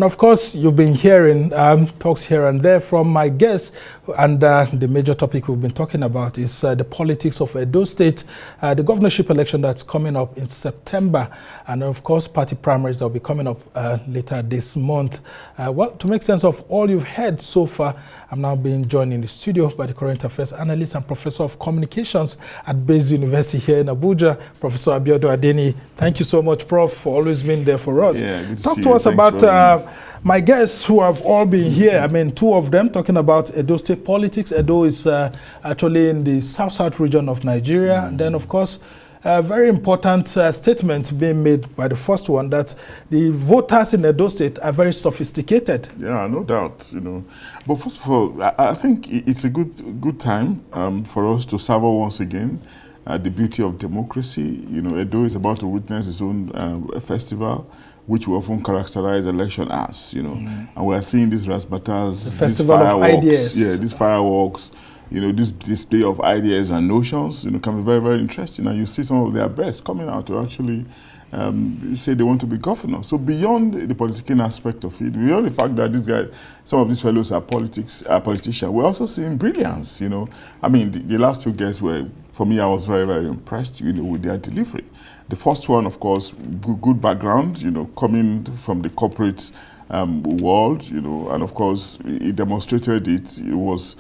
And of course, you've been hearing talks here and there from my guests. And the major topic we've been talking about is the politics of Edo State, the governorship election that's coming up in September. And of course, party primaries that will be coming up later this month. Well, to make sense of all you've heard so far, I'm now being joined in the studio by the current affairs analyst and professor of communications at Base University here in Abuja, Professor Abiodun Adeniyi. Thank you so much, Prof, for always being there for us. Yeah, good to Talk see to you. us Thanks about my guests who have all been here. I mean, two of them talking about Edo State politics. Edo is actually in the south-south region of Nigeria. And then, of course, a very important statement being made by the first one that the voters in Edo State are very sophisticated. Yeah, no doubt, But first of all, I think it's a good time for us to savor once again the beauty of democracy. Edo is about to witness its own festival, which we often characterize election as, and we are seeing these razzmatazz, the festival of ideas. Yeah, these fireworks, this display of ideas and notions, can be very, very interesting. And you see some of their best coming out to actually say they want to be governor. So beyond the political aspect of it, beyond the fact that these guys, some of these fellows are politicians, we're also seeing brilliance, I mean, the last two guests were, for me, I was very, very impressed, with their delivery. The first one, of course, good background, coming from the corporate world, and of course, he demonstrated it. It was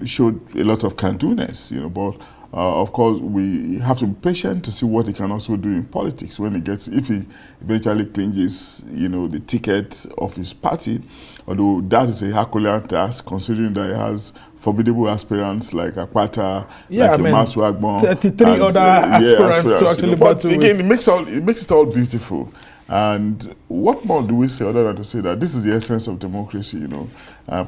showed a lot of can-do-ness, but of course, we have to be patient to see what he can also do in politics when if he eventually clinches, the ticket of his party, although that is a Herculean task, considering that he has formidable aspirants like Akpata, like Masu Agbon, 33 other aspirants to actually battle with. Again, it makes it all beautiful. And what more do we say other than to say that this is the essence of democracy,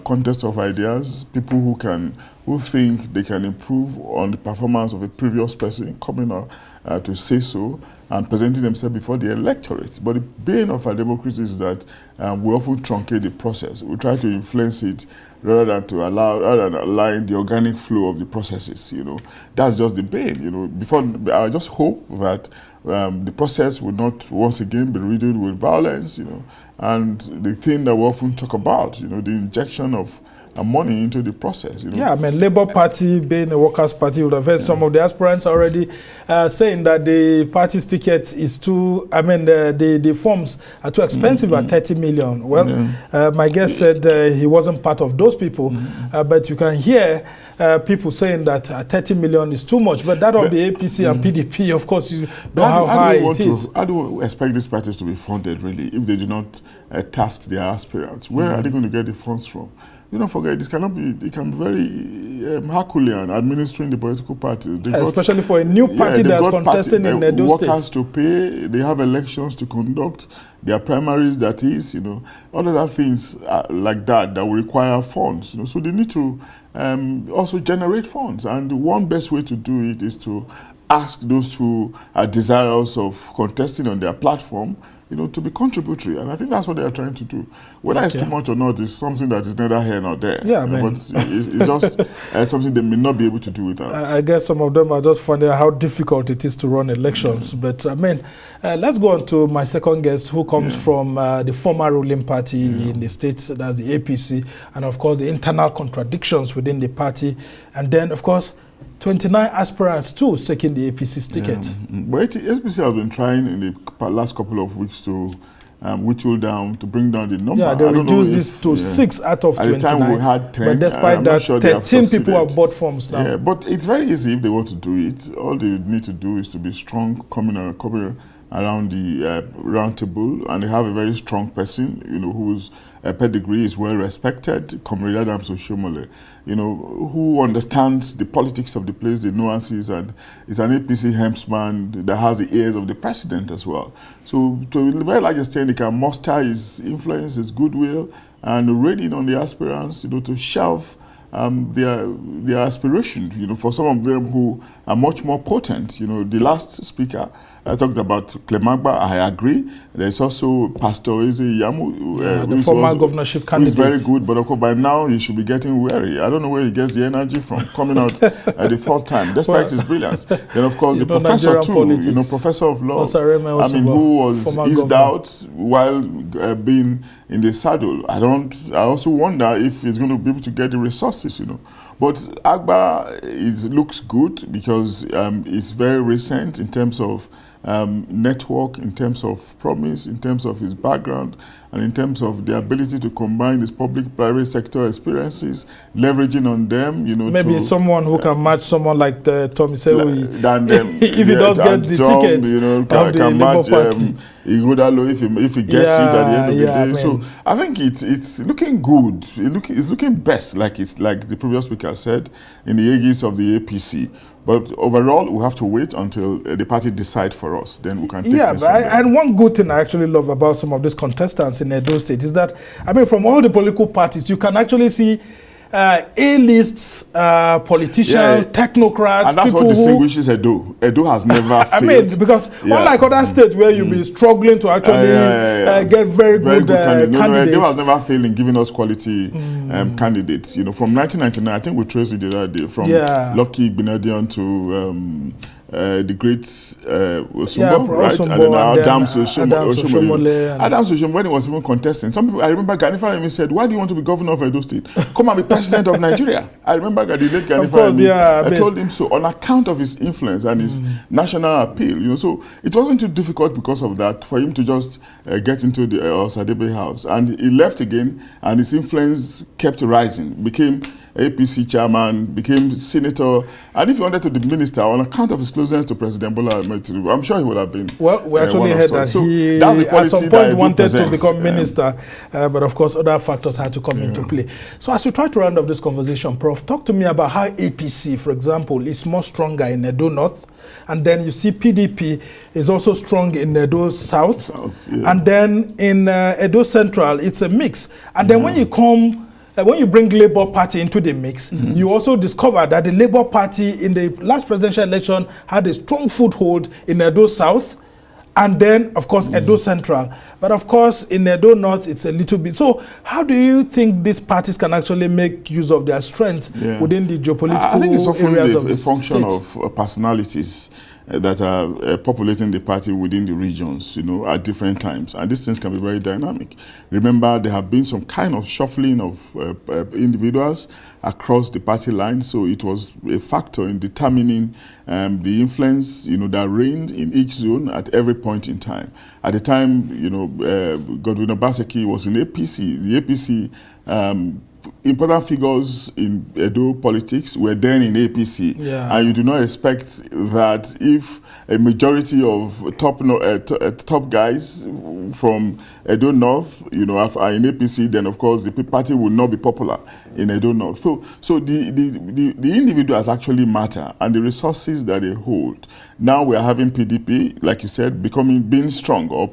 contest of ideas, people who think they can improve on the performance of a previous person coming out to say so and presenting themselves before the electorate. But the bane of our democracy is that we often truncate the process. We try to influence it rather than align the organic flow of the processes. That's just the bane. Before, I just hope that the process will not once again be riddled with violence. And the thing that we often talk about, the injection of money into the process. Yeah, I mean, Labour Party being a workers' party, would have heard some of the aspirants already saying that the party's ticket is too, the forms are too expensive at 30 million. Well, my guest said he wasn't part of those people, but you can hear people saying that 30 million is too much, but that of the APC and PDP, of course, you know how high it is. How do we expect these parties to be funded, really, if they do not task their aspirants? Where are they going to get the funds from? Don't forget, this cannot be, it can be very Herculean administering the political parties. Especially for a new party that's contesting in Edo State. Workers to pay, they have elections to conduct, their primaries, that is, all other things like that will require funds, So they need to also generate funds. And one best way to do it is to ask those who are desirous of contesting on their platform, to be contributory. And I think that's what they are trying to do. Whether it's too much or not is something that is neither here nor there. Yeah, but it's just something they may not be able to do without. I guess some of them are just finding out how difficult it is to run elections. But let's go on to my second guest, who comes from the former ruling party in the state, that's the APC, and of course the internal contradictions within the party. And then, of course, 29 aspirants too taking the APC's ticket. But APC has been trying in the last couple of weeks to whittle down, to bring down the number. Yeah, they reduced this to 6 out of 29. At the time we had 10. But despite that, sure 13 people have bought forms now. Yeah, but it's very easy if they want to do it. All they need to do is to be strong, coming around the round table, and they have a very strong person, whose pedigree is well respected, Comrade Adams Oshomole, who understands the politics of the place, the nuances, and is an APC helmsman that has the ears of the president as well. So to a very large extent, he can muster his influence, his goodwill, and raiding on the aspirants, to shelve their aspirations, for some of them who are much more potent. The last speaker talked about Clemagba. I agree. There's also Pastor Eze Yamu, the former governorship candidate. Who is very good, but of course by now he should be getting weary. I don't know where he gets the energy from coming out the third time, despite his brilliance. Then of course the professor too, professor of law, who was eased out while being in the saddle. I also wonder if he's going to be able to get the resources, But Agba looks good because it's very recent in terms of network, in terms of promise, in terms of his background, and in terms of the ability to combine his public-private sector experiences, leveraging on them, Maybe someone who can match someone like Tommy Sewi, if he does get the ticket, can match Ighodalo if he gets it at the end of the day. So I think it's looking good. It's looking best, like the previous speaker said, in the aegis of the APC. But overall, we have to wait until the party decide for us. Then we can take this from there. And one good thing I actually love about some of these contestants in Edo State is that, from all the political parties, you can actually see A-lists, politicians, technocrats, and that's what distinguishes Edo. Edo has never failed. Because unlike other states where you'll be struggling to actually get very good candidates. Edo has never failed in giving us quality candidates. From 1999, I think we traced it the other day, from Lucky Benedion to the great Osumbo, right? And then Adams Oshomole. Adams Oshomole, when he was even contesting, some people, I remember Ganifa even said, "Why do you want to be governor of Edo State? Come and be president of Nigeria." I remember the late Ganifa. I told him so on account of his influence and his national appeal. So it wasn't too difficult because of that for him to just get into the Osadebe house, and he left again, and his influence kept rising, became APC chairman, became senator, and if he wanted to be minister on account of his closeness to President Bola Ahmed Tinubu, I'm sure he would have been. Well, we actually heard that he at some point wanted to become minister, but of course other factors had to come into play. So as we try to round off this conversation, Prof, talk to me about how APC, for example, is more stronger in Edo North, and then you see PDP is also strong in Edo South, and then in Edo Central, it's a mix. And then when you bring Labour Party into the mix, you also discover that the Labour Party in the last presidential election had a strong foothold in Edo South, and then, of course, Edo Central. But of course, in Edo North, it's a little bit. So how do you think these parties can actually make use of their strength within the geopolitical areas of the state? I think it's often a function of personalities that are populating the party within the regions, at different times. And these things can be very dynamic. Remember, there have been some kind of shuffling of individuals across the party line, so it was a factor in determining the influence, that reigned in each zone at every point in time. At the time, Godwin Obaseki was in APC. The APC important figures in Edo politics were then in APC, and you do not expect that if a majority of top guys from Edo North, are in APC, then of course the party will not be popular in Edo North. So the individuals actually matter, and the resources that they hold. Now we are having PDP, like you said, being strong or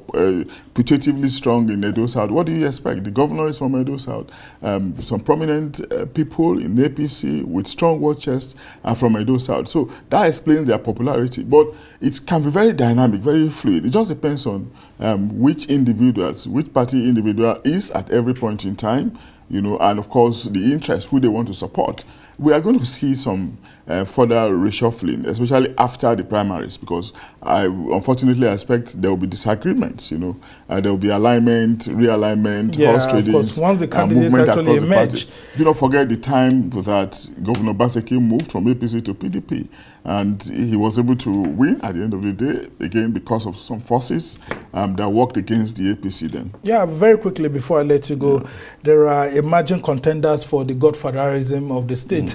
putatively strong in Edo South. What do you expect? The governor is from Edo South. Some prominent people in APC with strong war chests are from Edo South. So that explains their popularity. But it can be very dynamic, very fluid. It just depends on which party individual is at every point in time, and of course the interest, who they want to support. We are going to see some further reshuffling, especially after the primaries, because unfortunately I expect there will be disagreements. There will be alignment, realignment, horse trading, once the candidates actually emerged. Do not forget the time that Governor Obaseki moved from APC to PDP, and he was able to win at the end of the day, again because of some forces that worked against the APC then. Yeah, very quickly before I let you go, there are emerging contenders for the Godfatherism of the state.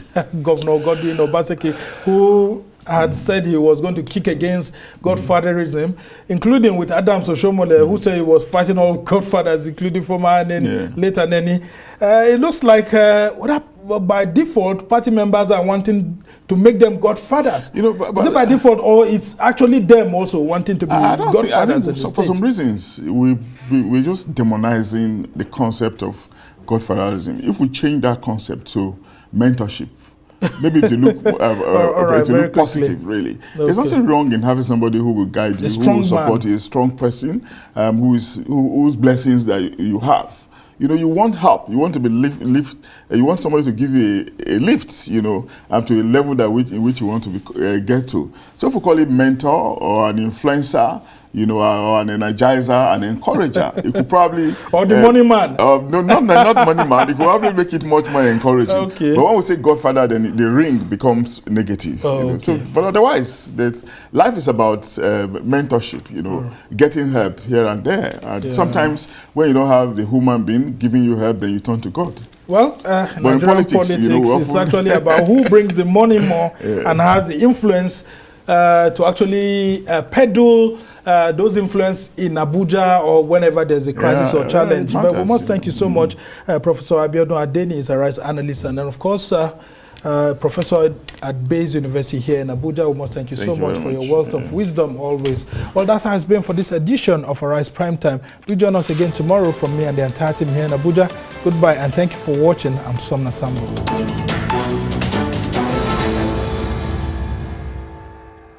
Governor Godwin Obaseki, who had said he was going to kick against Godfatherism, including with Adams Oshomole, who said he was fighting all godfathers, including former Adeniyi, later Adeniyi. It looks like by default, party members are wanting to make them godfathers. But is it by default, or it's actually them also wanting to be godfathers? I think for some reasons, we're just demonizing the concept of Godfatherism. If we change that concept to mentorship, maybe it will look positive, really. Okay. There's nothing wrong in having somebody who will guide you, who will support you, a strong person, whose blessings that you have. You want help. You want to be you want somebody to give you a lift, to a level in which you want to get to. So if we call it mentor or an influencer, you know, or an energizer, an encourager. It could probably... Or the money man. No, not money man. It could probably make it much more encouraging. Okay. But when we say Godfather, then the ring becomes negative. Oh, you know? okay. So, but otherwise, life is about mentorship, you know, getting help here and there. And sometimes when you don't have the human being giving you help, then you turn to God. Well, Nigerian politics you know, is actually about who brings the money more and has the influence to actually peddle those influence in Abuja or whenever there's a crisis or challenge. But we must thank you so much, Professor Abiodun. Adeniyi is a rights analyst, and then of course, Professor at Bayes University here in Abuja. We must thank you so much for your wealth of wisdom always. Well, that's how it's been for this edition of Arise Primetime. Do join us again tomorrow from me and the entire team here in Abuja. Goodbye and thank you for watching. I'm Somna Sambo.